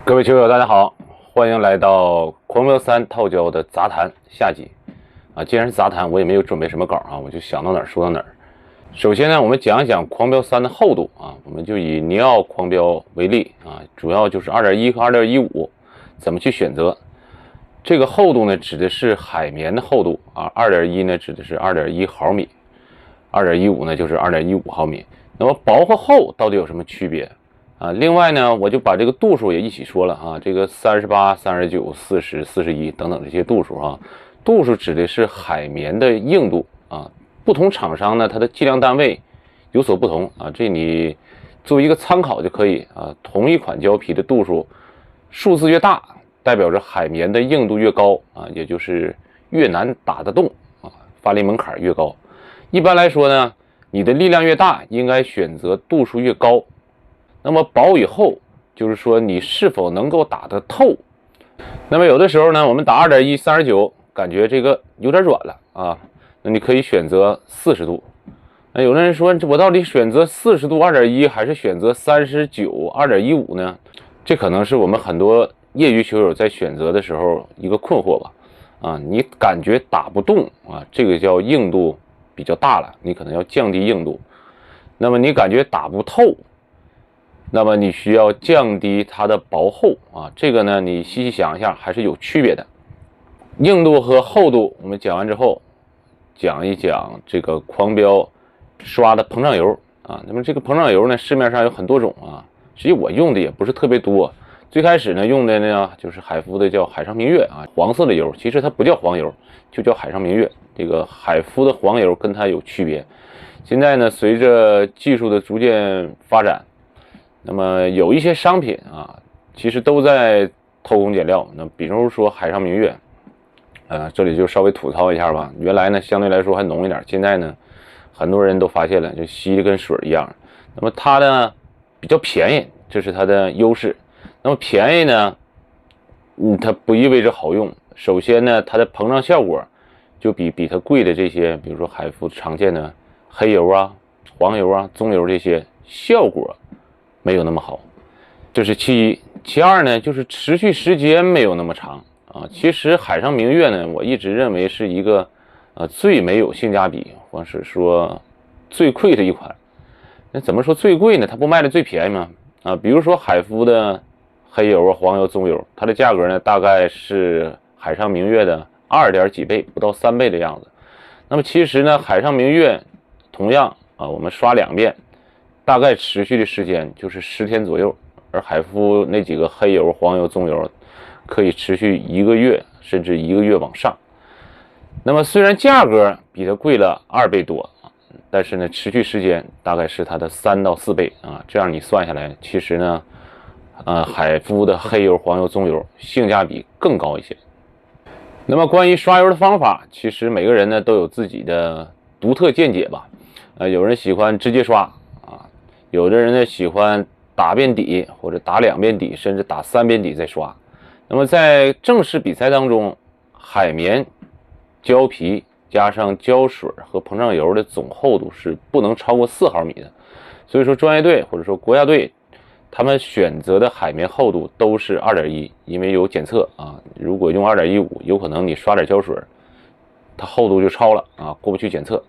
各位球友，大家好，欢迎来到狂飙3套胶的杂谈下集既然是杂谈，我也没有准备什么稿我就想到哪儿说到哪儿。首先呢，我们讲一讲狂飙3的厚度我们就以尼奥狂飙为例主要就是 2.1 和 2.15 怎么去选择。这个厚度呢，指的是海绵的厚度2.1 呢指的是 2.1 毫米，2.15 呢就是 2.15 毫米。那么薄和厚到底有什么区别另外呢，我就把这个度数也一起说了这个38、39、40、41等等这些度数度数指的是海绵的硬度不同厂商呢，它的计量单位有所不同这你作为一个参考就可以同一款胶皮的度数，数字越大，代表着海绵的硬度越高也就是越难打得动发力门槛越高。一般来说呢，你的力量越大，应该选择度数越高。那么薄与厚，就是说你是否能够打得透。那么有的时候呢，我们打 2.1 39感觉这个有点软了那你可以选择40度。那有的人说，我到底选择40度 2.1 还是选择39 2.15 呢？这可能是我们很多业余球友在选择的时候一个困惑吧你感觉打不动这个叫硬度比较大了，你可能要降低硬度。那么你感觉打不透，那么你需要降低它的薄厚这个呢，你细细想一下还是有区别的。硬度和厚度我们讲完之后，讲一讲这个狂飙刷的膨胀油那么这个膨胀油呢，市面上有很多种实际我用的也不是特别多。最开始呢用的呢就是海夫的叫海上明月黄色的油，其实它不叫黄油，就叫海上明月。这个海夫的黄油跟它有区别。现在呢，随着技术的逐渐发展，那么有一些商品其实都在偷工减料。那比如说海上明月这里就稍微吐槽一下吧。原来呢相对来说还浓一点，现在呢很多人都发现了，就稀的跟水一样。那么它呢比较便宜，这是它的优势。那么便宜呢它不意味着好用。首先呢，它的膨胀效果就比它贵的这些，比如说海夫常见的黑油黄油棕油这些效果没有那么好，这是其一。其二呢，就是持续时间没有那么长其实海上明月呢，我一直认为是一个最没有性价比，或是说最贵的一款。那怎么说最贵呢？它不卖的最便宜吗？比如说海夫的黑油黄油棕油，它的价格呢大概是海上明月的2点几倍，不到3倍的样子。那么其实呢，海上明月同样我们刷2遍，大概持续的时间就是10天左右，而海夫那几个黑油黄油棕油可以持续1个月，甚至1个月往上。那么虽然价格比它贵了2倍多，但是呢持续时间大概是它的3到4倍这样你算下来，其实呢海夫的黑油黄油棕油性价比更高一些。那么关于刷油的方法，其实每个人呢都有自己的独特见解吧有人喜欢直接刷有的人呢喜欢打遍底，或者打2遍底，甚至打3遍底再刷。那么在正式比赛当中，海绵胶皮加上胶水和膨胀油的总厚度是不能超过4毫米的。所以说专业队或者说国家队他们选择的海绵厚度都是 2.1， 因为有检测如果用 2.15 有可能你刷点胶水它厚度就超了过不去检测。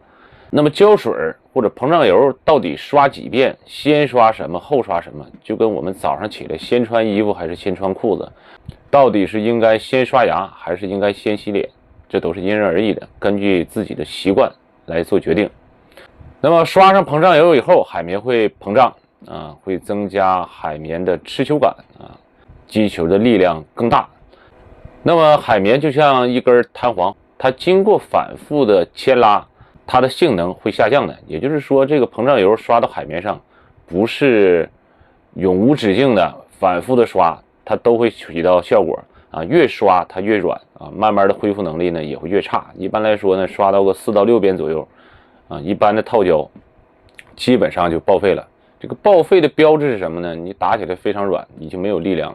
那么胶水或者膨胀油到底刷几遍，先刷什么后刷什么，就跟我们早上起来先穿衣服还是先穿裤子，到底是应该先刷牙还是应该先洗脸，这都是因人而异的，根据自己的习惯来做决定。那么刷上膨胀油以后，海绵会膨胀会增加海绵的持球感击球的力量更大。那么海绵就像一根弹簧，它经过反复的牵拉，它的性能会下降的。也就是说，这个膨胀油刷到海绵上不是永无止境的反复的刷，它都会起到效果越刷它越软慢慢的恢复能力呢也会越差。一般来说呢，刷到个4到6遍左右一般的套胶基本上就报废了。这个报废的标志是什么呢？你打起来非常软，已经没有力量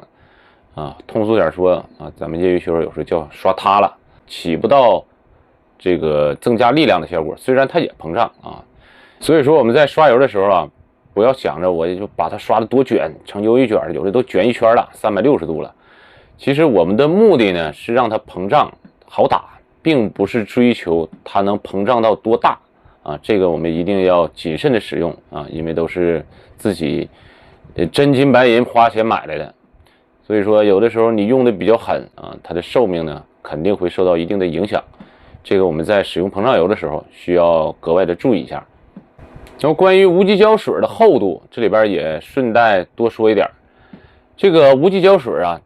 了通俗点说咱们业余球有时候叫刷塌了，起不到这个增加力量的效果，虽然它也膨胀所以说我们在刷油的时候不要想着我就把它刷的多卷，成鱿鱼卷，有的都卷一圈了，360度了。其实我们的目的呢是让它膨胀好打，并不是追求它能膨胀到多大啊。这个我们一定要谨慎的使用啊，因为都是自己真金白银花钱买来的。所以说有的时候你用的比较狠啊，它的寿命呢肯定会受到一定的影响。这个我们在使用膨胀油的时候需要格外的注意一下。然后关于无机胶水的厚度，这里边也顺带多说一点。这个无机胶水啊，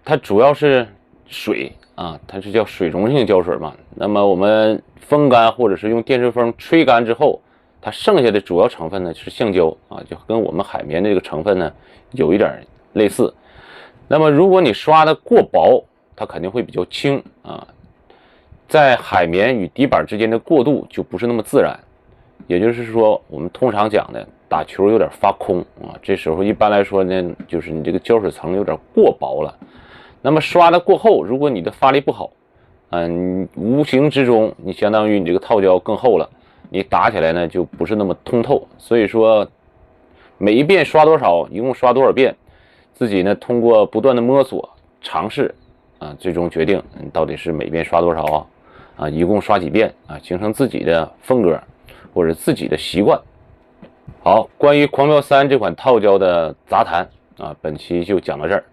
它主要是水啊，它是叫水溶性胶水嘛。那么我们风干或者是用电吹风吹干之后，它剩下的主要成分呢是橡胶啊，就跟我们海绵的这个成分呢有一点类似。那么如果你刷的过薄，它肯定会比较轻啊，在海绵与底板之间的过渡就不是那么自然。也就是说，我们通常讲的打球有点发空啊，这时候一般来说呢，就是你这个胶水层有点过薄了。那么刷的过厚，如果你的发力不好，无形之中你相当于你这个套胶更厚了，你打起来呢就不是那么通透。所以说，每一遍刷多少，一共刷多少遍，自己呢通过不断的摸索尝试啊，最终决定你到底是每遍刷多少啊，一共刷几遍啊，形成自己的风格或者自己的习惯。好，关于狂飙3这款套胶的杂谈啊，本期就讲到这儿。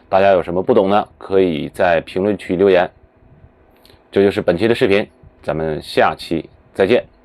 大家有什么不懂的，可以在评论区留言。这就是本期的视频，咱们下期再见。